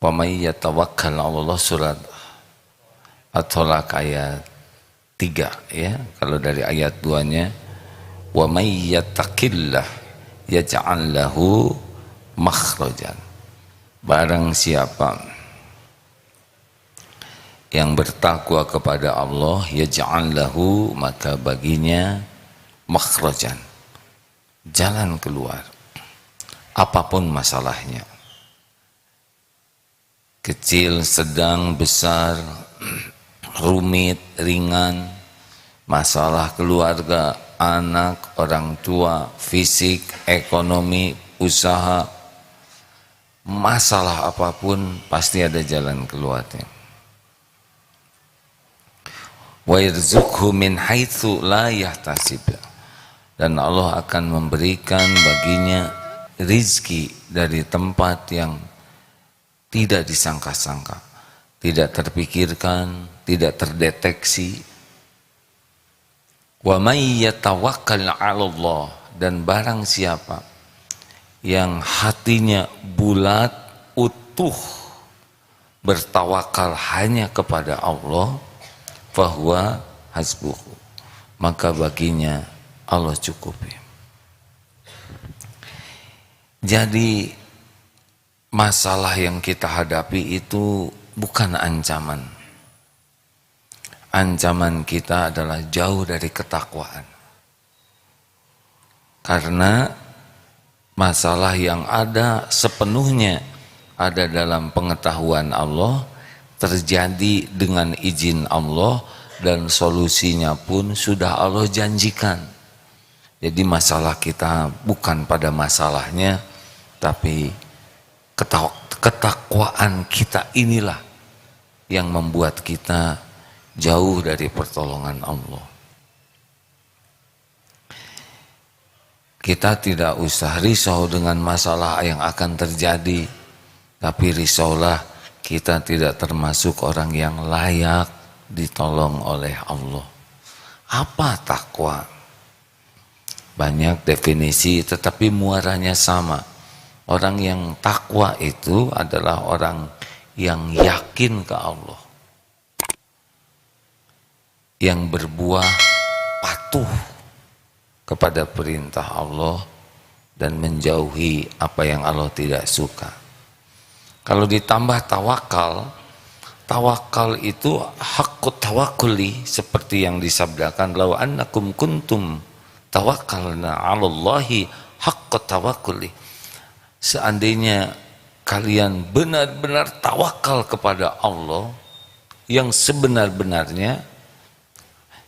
Wa may yatawakkal 'ala Allah, surat At-Thalaq ayat 3 ya. Kalau dari ayat 2-nya, wa may yattaqillah yaj'al lahu makhrajan. Barang siapa yang bertakwa kepada Allah, yaj'al lahu, maka baginya makhrajan, jalan keluar apapun masalahnya, kecil, sedang, besar, rumit, ringan, masalah keluarga, anak, orang tua, fisik, ekonomi, usaha, masalah apapun pasti ada jalan keluarnya. Wa yarzuqhu min haitsu la yahtasib, dan Allah akan memberikan baginya rizki dari tempat yang tidak disangka-sangka, tidak terpikirkan, tidak terdeteksi. Wa may yatawakkal 'ala Allah, dan barang siapa yang hatinya bulat, utuh, bertawakal hanya kepada Allah, fahuwa hasbuhu, maka baginya Allah cukupi. Jadi masalah yang kita hadapi itu bukan ancaman. Ancaman kita adalah jauh dari ketakwaan. Karena masalah yang ada sepenuhnya ada dalam pengetahuan Allah, terjadi dengan izin Allah, dan solusinya pun sudah Allah janjikan. Jadi masalah kita bukan pada masalahnya, tapi ketakwaan kita inilah yang membuat kita jauh dari pertolongan Allah. Kita tidak usah risau dengan masalah yang akan terjadi, tapi risaulah kita tidak termasuk orang yang layak ditolong oleh Allah. Apa takwa? Banyak definisi, tetapi muaranya sama. Orang yang takwa itu adalah orang yang yakin ke Allah, yang berbuah patuh kepada perintah Allah dan menjauhi apa yang Allah tidak suka. Kalau ditambah tawakal, tawakal itu haqqut tawakkuli, seperti yang disabdakan, law annakum kuntum tawakkalna 'alallahi haqqut tawakkuli. Seandainya kalian benar-benar tawakal kepada Allah yang sebenar-benarnya,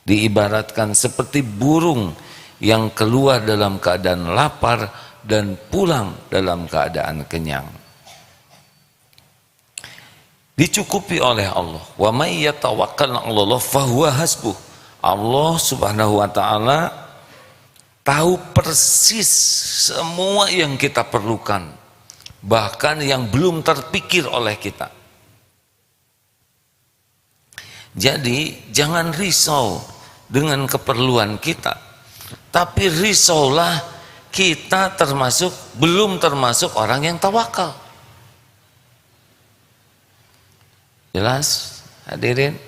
diibaratkan seperti burung yang keluar dalam keadaan lapar dan pulang dalam keadaan kenyang, dicukupi oleh Allah. Wa may yatawakkal 'ala Allah fahuwa hasbuh. Allah Subhanahu wa taala tahu persis semua yang kita perlukan, bahkan yang belum terpikir oleh kita. Jadi jangan risau dengan keperluan kita, tapi risaulah kita belum termasuk orang yang tawakal. Jelas hadirin?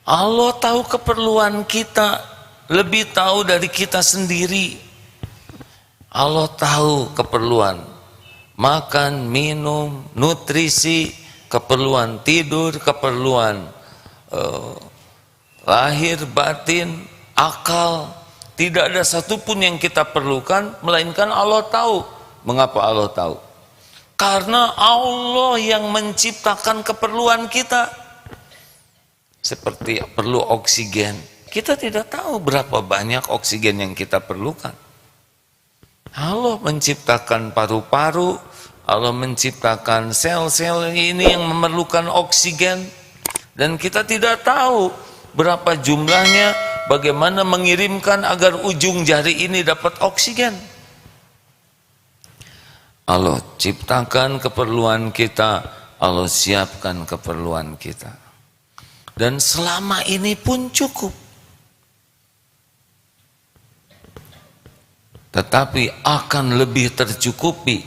Allah tahu keperluan kita, lebih tahu dari kita sendiri. Allah tahu keperluan makan, minum, nutrisi, keperluan tidur, keperluan lahir, batin, akal. Tidak ada satupun yang kita perlukan, melainkan Allah tahu. Mengapa Allah tahu? Karena Allah yang menciptakan keperluan kita. Seperti perlu oksigen, kita tidak tahu berapa banyak oksigen yang kita perlukan. Allah menciptakan paru-paru, Allah menciptakan sel-sel ini yang memerlukan oksigen, dan kita tidak tahu berapa jumlahnya, bagaimana mengirimkan agar ujung jari ini dapat oksigen. Allah ciptakan keperluan kita, Allah siapkan keperluan kita, dan selama ini pun cukup. Tetapi akan lebih tercukupi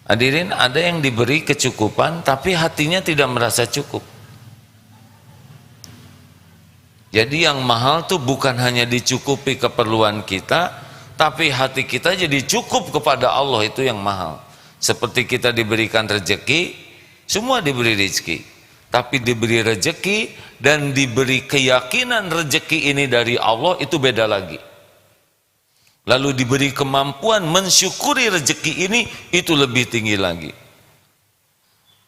Hadirin, ada yang diberi kecukupan tapi hatinya tidak merasa cukup. Jadi yang mahal tuh bukan hanya dicukupi keperluan kita, tapi hati kita jadi cukup kepada Allah, itu yang mahal. Seperti kita diberikan rezeki, semua diberi rezeki, tapi diberi rezeki dan diberi keyakinan rezeki ini dari Allah, itu beda lagi. Lalu diberi kemampuan mensyukuri rezeki ini, itu lebih tinggi lagi.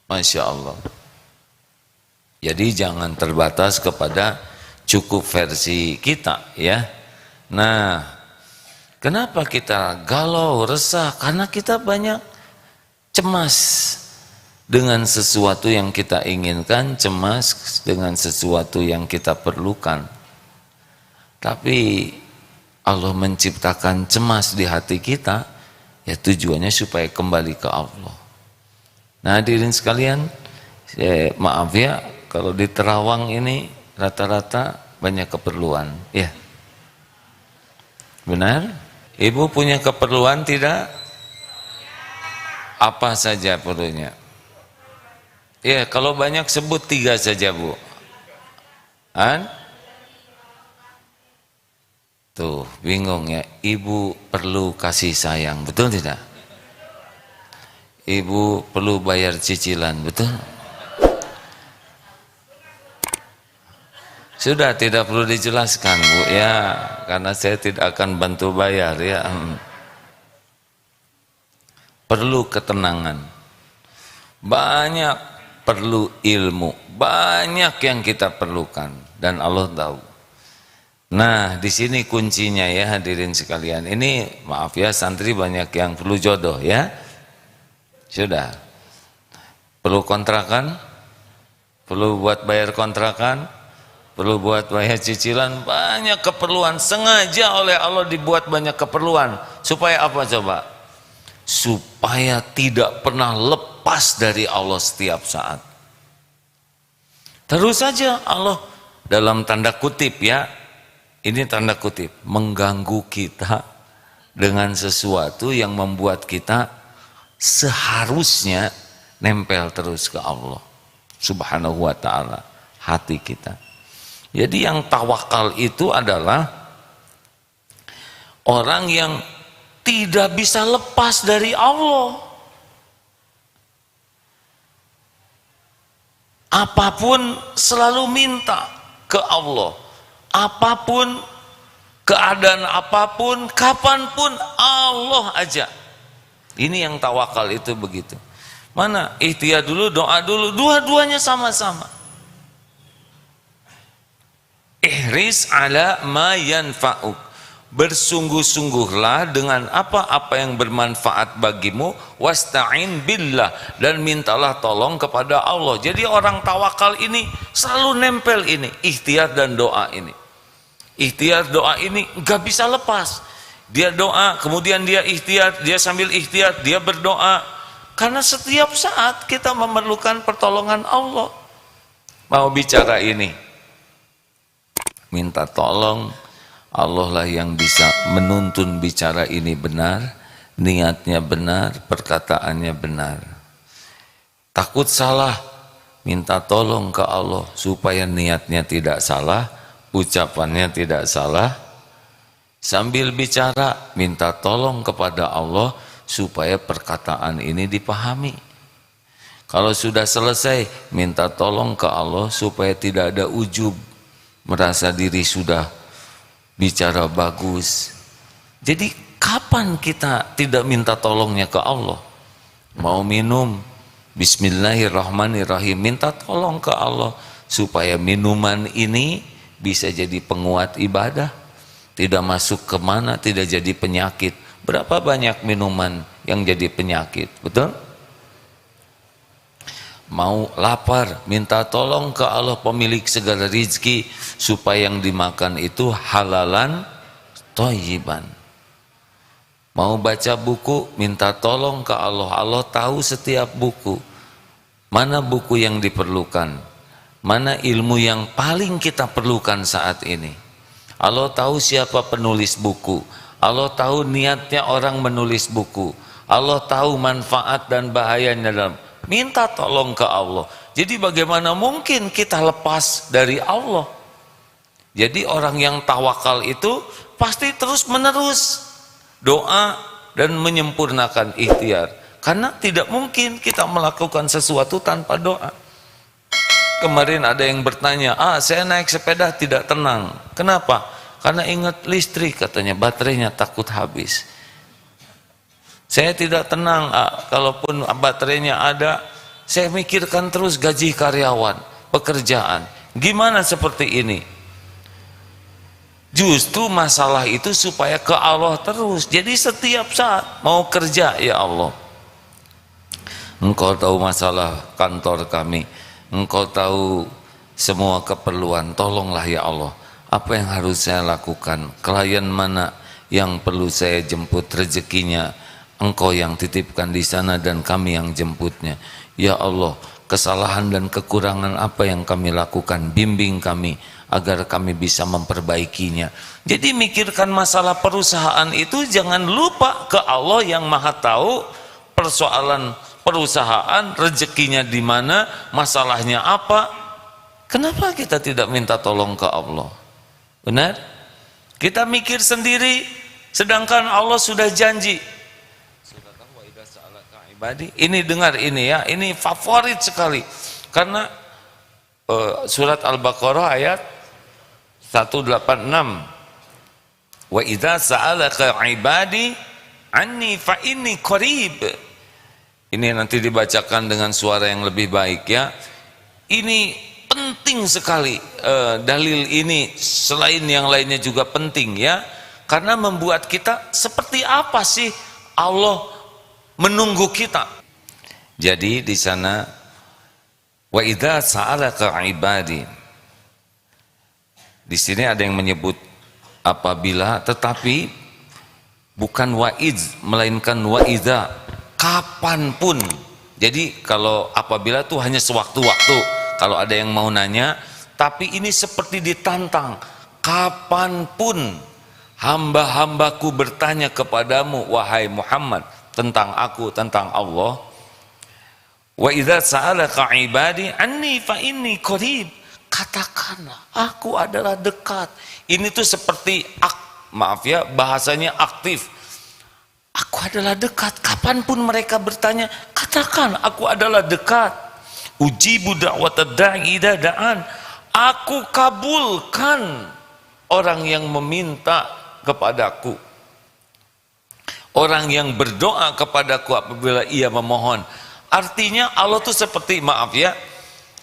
Masya Allah. Jadi jangan terbatas kepada cukup versi kita, ya. Nah, kenapa kita galau, resah? Karena kita banyak cemas dengan sesuatu yang kita inginkan, cemas dengan sesuatu yang kita perlukan. Tapi Allah menciptakan cemas di hati kita, ya tujuannya supaya kembali ke Allah. Nah, hadirin sekalian, maaf ya, kalau di Terawang ini rata-rata banyak keperluan, ya. Benar? Ibu punya keperluan tidak? Apa saja perlunya? Ya, kalau banyak sebut 3 saja, Bu. Tuh, bingung ya. Ibu perlu kasih sayang, betul tidak? Ibu perlu bayar cicilan, betul? Sudah, tidak perlu dijelaskan, Bu, ya, karena saya tidak akan bantu bayar, ya. Perlu ketenangan, banyak perlu ilmu, banyak yang kita perlukan, dan Allah tahu. Nah, di sini kuncinya, ya hadirin sekalian. Ini maaf ya, santri banyak yang perlu jodoh, ya. Sudah. Perlu kontrakan, perlu buat bayar kontrakan, perlu buat bayar cicilan, banyak keperluan. Sengaja oleh Allah dibuat banyak keperluan. Supaya apa coba? Supaya tidak pernah lepas dari Allah setiap saat. Terus saja Allah, dalam tanda kutip, ya, ini tanda kutip, mengganggu kita dengan sesuatu yang membuat kita seharusnya nempel terus ke Allah Subhanahu wa ta'ala, hati kita. Jadi yang tawakal itu adalah orang yang tidak bisa lepas dari Allah. Apapun selalu minta ke Allah. Apapun, keadaan apapun, kapanpun, Allah aja. Ini yang tawakal itu begitu. Mana? Ikhtiar dulu, doa dulu, dua-duanya sama-sama. Ihris ala ma yanfa'uk. Bersungguh-sungguhlah dengan apa-apa yang bermanfaat bagimu, wasta'in billah, dan mintalah tolong kepada Allah. Jadi orang tawakal ini selalu nempel ini, ikhtiar dan doa ini. Ikhtiar doa ini gak bisa lepas. Dia doa, kemudian dia ikhtiar, dia sambil ikhtiar, dia berdoa. Karena setiap saat kita memerlukan pertolongan Allah. Mau bicara ini, minta tolong, Allah lah yang bisa menuntun bicara ini benar, niatnya benar, perkataannya benar. Takut salah, minta tolong ke Allah supaya niatnya tidak salah, ucapannya tidak salah. Sambil bicara, minta tolong kepada Allah supaya perkataan ini dipahami. Kalau sudah selesai, minta tolong ke Allah supaya tidak ada ujub, merasa diri sudah bicara bagus. Jadi kapan kita tidak minta tolongnya ke Allah? Mau minum, bismillahirrahmanirrahim, minta tolong ke Allah supaya minuman ini bisa jadi penguat ibadah, tidak masuk kemana, tidak jadi penyakit. Berapa banyak minuman yang jadi penyakit, betul? Mau lapar, minta tolong ke Allah pemilik segala rizki supaya yang dimakan itu halalan thayyiban. Mau baca buku, minta tolong ke Allah. Allah tahu setiap buku, mana buku yang diperlukan, mana ilmu yang paling kita perlukan saat ini. Allah tahu siapa penulis buku, Allah tahu niatnya orang menulis buku, Allah tahu manfaat dan bahayanya dalam minta tolong ke Allah. Jadi bagaimana mungkin kita lepas dari Allah? Jadi orang yang tawakal itu pasti terus menerus doa dan menyempurnakan ikhtiar. Karena tidak mungkin kita melakukan sesuatu tanpa doa. Kemarin ada yang bertanya, saya naik sepeda tidak tenang. Kenapa? Karena ingat listrik katanya, baterainya takut habis. Saya tidak tenang, kalaupun baterainya ada, saya mikirkan terus gaji karyawan, pekerjaan. Gimana seperti ini? Justru masalah itu supaya ke Allah terus. Jadi setiap saat mau kerja, ya Allah, Engkau tahu masalah kantor kami, Engkau tahu semua keperluan, tolonglah ya Allah. Apa yang harus saya lakukan? Klien mana yang perlu saya jemput rezekinya? Engkau yang titipkan di sana dan kami yang jemputnya. Ya Allah, kesalahan dan kekurangan apa yang kami lakukan, bimbing kami agar kami bisa memperbaikinya. Jadi mikirkan masalah perusahaan itu, jangan lupa ke Allah yang maha tahu persoalan perusahaan, rezekinya di mana, masalahnya apa. Kenapa kita tidak minta tolong ke Allah? Benar? Kita mikir sendiri, sedangkan Allah sudah janji. Ini dengar ini ya, ini favorit sekali. Karena surat Al-Baqarah ayat 186. Wa idza sa'alaka 'ibadi anni fa inni qarib. Ini nanti dibacakan dengan suara yang lebih baik ya. Ini penting sekali, dalil ini selain yang lainnya juga penting ya, karena membuat kita seperti apa sih Allah menunggu kita. Jadi di sana wa idza sa'alaka 'ibadi, di sini ada yang menyebut apabila, tetapi bukan wa'id melainkan wa idza, kapanpun. Jadi kalau apabila tuh hanya sewaktu-waktu kalau ada yang mau nanya, tapi ini seperti ditantang, kapanpun hamba-hambaku bertanya kepadamu wahai Muhammad tentang aku, tentang Allah. Wa idza sa'alaka 'ibadi anni fa inni qarib, katakanlah aku adalah dekat. Ini tuh seperti maaf ya, bahasanya aktif. Aku adalah dekat, kapanpun mereka bertanya, katakan aku adalah dekat. Ujibu da'watad da'i idza da'an, aku kabulkan orang yang meminta kepadaku, orang yang berdoa kepadaku apabila ia memohon. Artinya Allah tuh seperti, maaf ya,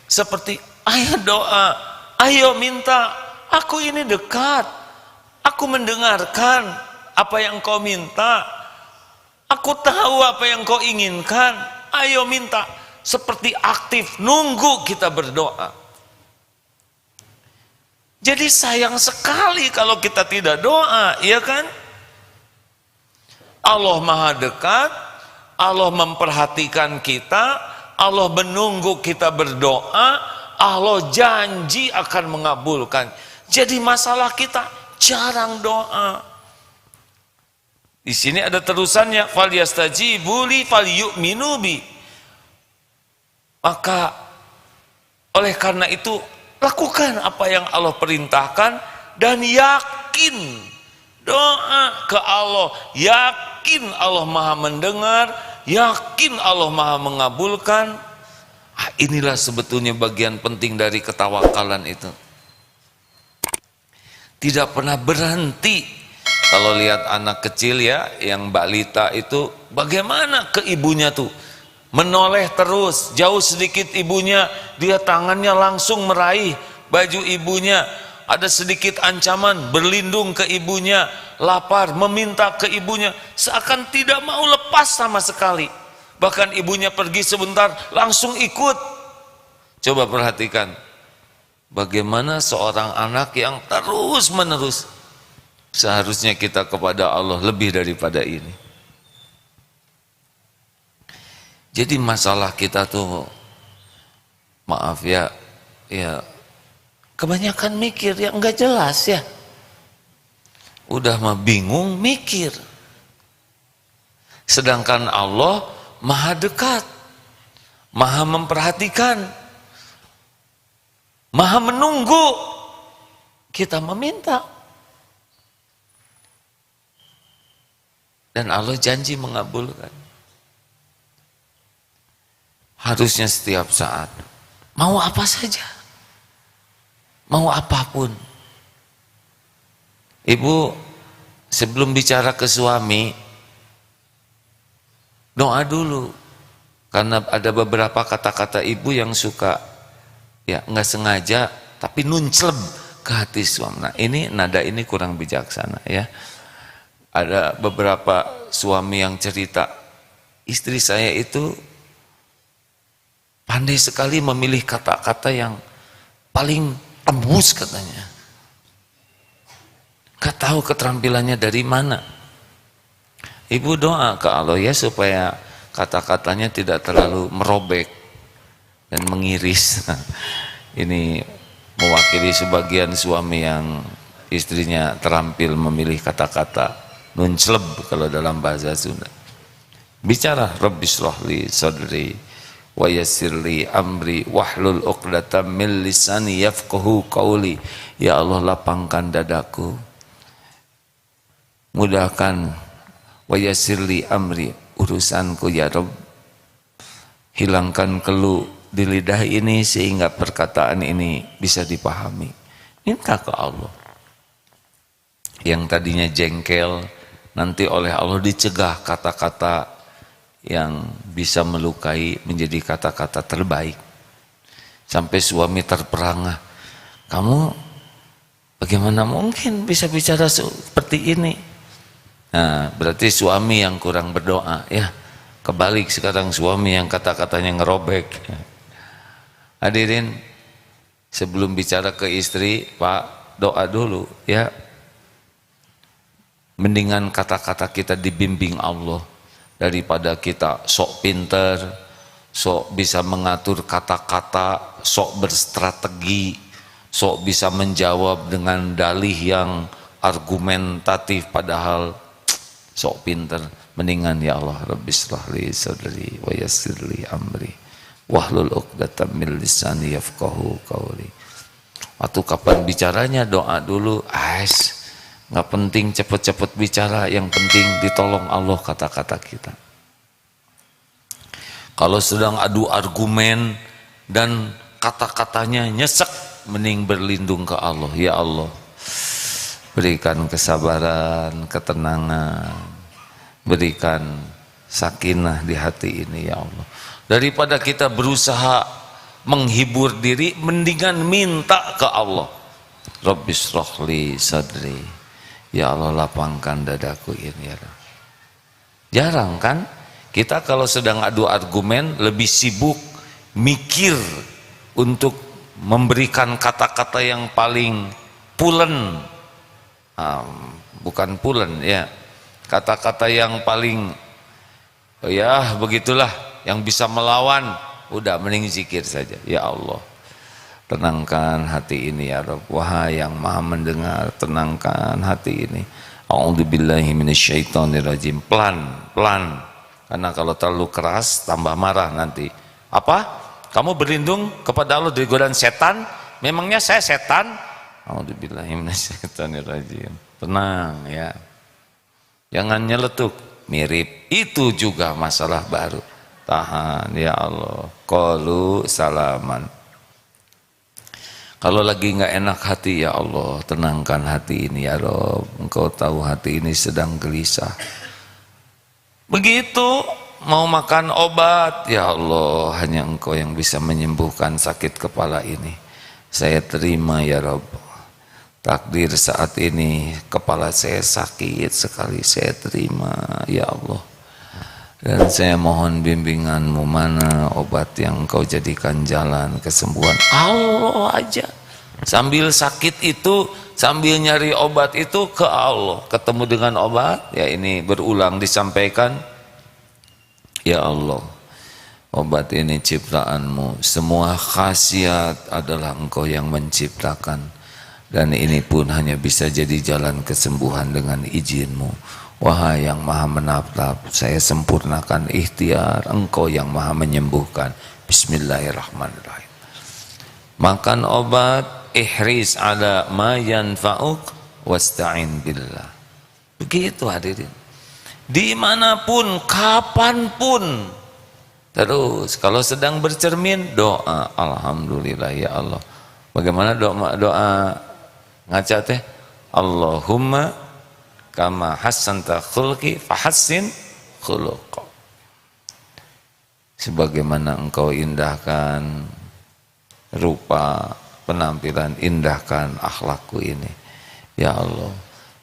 seperti ayo doa, ayo minta, aku ini dekat, aku mendengarkan apa yang kau minta, aku tahu apa yang kau inginkan, ayo minta. Seperti aktif, nunggu kita berdoa. Jadi sayang sekali kalau kita tidak doa, iya kan? Allah maha dekat, Allah memperhatikan kita, Allah menunggu kita berdoa, Allah janji akan mengabulkan. Jadi masalah kita jarang doa. Di sini ada terusannya, falyastajibu li falyu'minu bi. Maka oleh karena itu lakukan apa yang Allah perintahkan dan yakin, doa ke Allah, yakin Allah maha mendengar, yakin Allah maha mengabulkan. Inilah sebetulnya bagian penting dari ketawakalan itu. Tidak pernah berhenti. Kalau lihat anak kecil ya, yang balita itu, bagaimana ke ibunya tuh, menoleh terus, jauh sedikit ibunya, dia tangannya langsung meraih baju ibunya, ada sedikit ancaman, berlindung ke ibunya, lapar, meminta ke ibunya, seakan tidak mau lepas sama sekali. Bahkan ibunya pergi sebentar, langsung ikut. Coba perhatikan, bagaimana seorang anak yang terus menerus. Seharusnya kita kepada Allah lebih daripada ini. Jadi masalah kita tuh, maaf ya, kebanyakan mikir yang enggak jelas ya. Udah mah bingung mikir. Sedangkan Allah maha dekat, maha memperhatikan, maha menunggu kita meminta. Dan Allah janji mengabulkan. Harusnya setiap saat, mau apa saja, mau apapun. Ibu sebelum bicara ke suami, doa dulu. Karena ada beberapa kata-kata ibu yang suka, ya nggak sengaja, tapi nuncleb ke hati suami. Nah ini nada ini kurang bijaksana ya. Ada beberapa suami yang cerita, istri saya itu pandai sekali memilih kata-kata yang paling tembus katanya. Gak tahu keterampilannya dari mana. Ibu doa ke Allah ya supaya kata-katanya tidak terlalu merobek dan mengiris. Ini mewakili sebagian suami yang istrinya terampil memilih kata-kata nuncleb kalau dalam bahasa Sunda. Bicara Rabbi shrahli sadri wa yassirli amri wahlul 'uqdatam min lisani yafqahu qawli. Ya Allah, lapangkan dadaku, mudahkan wa yassirli amri, urusanku ya Rabb, hilangkan keluh di lidah ini sehingga perkataan ini bisa dipahami. Minta ke Allah. Yang tadinya jengkel nanti oleh Allah dicegah kata-kata yang bisa melukai menjadi kata-kata terbaik. Sampai suami terperangah, kamu bagaimana mungkin bisa bicara seperti ini? Nah, berarti suami yang kurang berdoa ya. Kebalik sekarang suami yang kata-katanya ngerobek. Hadirin, sebelum bicara ke istri, Pak, doa dulu ya. Mendingan kata-kata kita dibimbing Allah daripada kita sok pinter, sok bisa mengatur kata-kata, sok berstrategi, sok bisa menjawab dengan dalih yang argumentatif padahal sok pinter. Mendingan ya Allah, Rabbi shrahli sadri wa yassirli amri wahlul 'uqdatam min lisani yafqahu qawli. Waktu kapan bicaranya doa dulu, nggak penting cepet-cepet bicara, yang penting ditolong Allah kata-kata kita. Kalau sedang adu argumen dan kata-katanya nyesek, mending berlindung ke Allah. Ya Allah, berikan kesabaran, ketenangan, berikan sakinah di hati ini ya Allah. Daripada kita berusaha menghibur diri, mendingan minta ke Allah. Rabbi shrahli sadri, ya Allah lapangkan dadaku ini ya Allah. Jarang kan kita kalau sedang adu argumen lebih sibuk mikir untuk memberikan kata-kata yang paling pulen, bukan pulen ya, kata-kata yang paling ya begitulah, yang bisa melawan. Udah mending zikir saja. Ya Allah, tenangkan hati ini ya Rabb. Wahai yang maha mendengar, tenangkan hati ini. A'udzubillahi minasyaitonirrajim. Pelan-pelan, karena kalau terlalu keras tambah marah nanti. Apa? Kamu berlindung kepada Allah dari godaan setan? Memangnya saya setan? A'udzubillahi minasyaitonirrajim. Tenang ya, jangan nyeletuk. Mirip itu juga masalah baru. Tahan ya Allah. Qalu salaman. Kalau lagi nggak enak hati, ya Allah tenangkan hati ini ya Rabb. Engkau tahu hati ini sedang gelisah. Begitu mau makan obat, ya Allah hanya Engkau yang bisa menyembuhkan sakit kepala ini. Saya terima ya Rabb. Takdir saat ini kepala saya sakit sekali, saya terima ya Allah. Dan saya mohon bimbinganmu, mana obat yang Engkau jadikan jalan kesembuhan. Allah aja. Sambil sakit itu, sambil nyari obat itu ke Allah. Ketemu dengan obat, ya ini berulang disampaikan. Ya Allah, obat ini ciptaanmu. Semua khasiat adalah Engkau yang menciptakan. Dan ini pun hanya bisa jadi jalan kesembuhan dengan izinmu. Wahai yang maha menatap, saya sempurnakan ikhtiar, Engkau yang maha menyembuhkan. Bismillahirrahmanirrahim. Makan obat, ihris ala ma yanfa'uk wasta'in billah. Begitu hadirin. Dimanapun, kapanpun. Terus kalau sedang bercermin, doa, alhamdulillah ya Allah. Bagaimana doa ngaca teh? Allahumma kama hassanta khulqi fahassin khuluqa. Sebagaimana engkau indahkan rupa, penampilan, indahkan akhlakku ini. Ya Allah,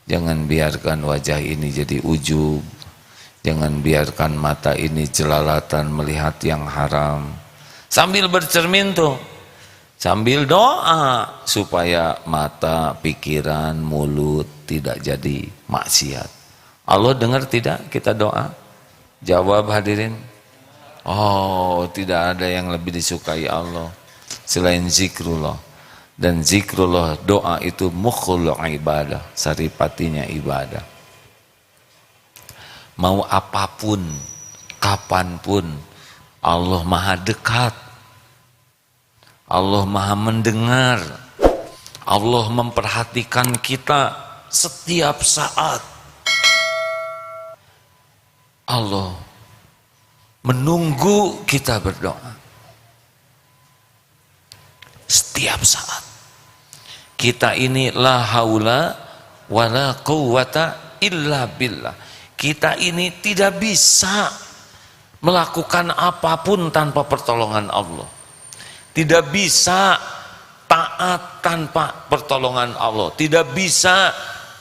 jangan biarkan wajah ini jadi ujub. Jangan biarkan mata ini jelalatan melihat yang haram. Sambil bercermin tuh, sambil doa supaya mata, pikiran, mulut tidak jadi maksiat. Allah dengar tidak kita doa? Jawab hadirin. Oh, tidak ada yang lebih disukai Allah selain zikrullah. Dan zikrullah, doa itu mukhul ibadah, saripatinya ibadah. Mau apapun, kapanpun, Allah maha dekat, Allah maha mendengar, Allah memperhatikan kita setiap saat. Allah menunggu kita berdoa setiap saat. Kita ini la haula wala quwwata illa billah. Kita ini tidak bisa melakukan apapun tanpa pertolongan Allah. Tidak bisa taat tanpa pertolongan Allah. Tidak bisa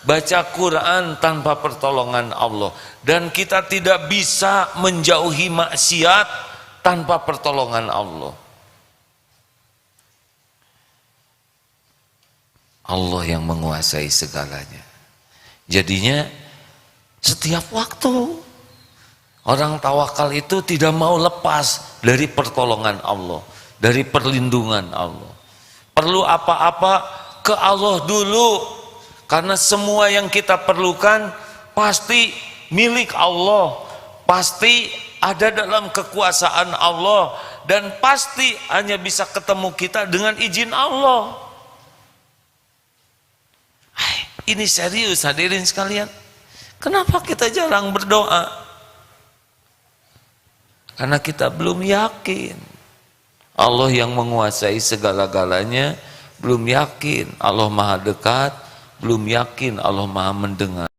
baca Quran tanpa pertolongan Allah. Dan kita tidak bisa menjauhi maksiat tanpa pertolongan Allah. Allah yang menguasai segalanya. Jadinya setiap waktu orang tawakal itu tidak mau lepas dari pertolongan Allah, dari perlindungan Allah. Perlu apa-apa ke Allah dulu, karena semua yang kita perlukan pasti milik Allah, pasti ada dalam kekuasaan Allah, dan pasti hanya bisa ketemu kita dengan izin Allah. Ini serius hadirin sekalian. Kenapa kita jarang berdoa? Karena kita belum yakin Allah yang menguasai segala-galanya, belum yakin Allah maha dekat, belum yakin Allah maha mendengar.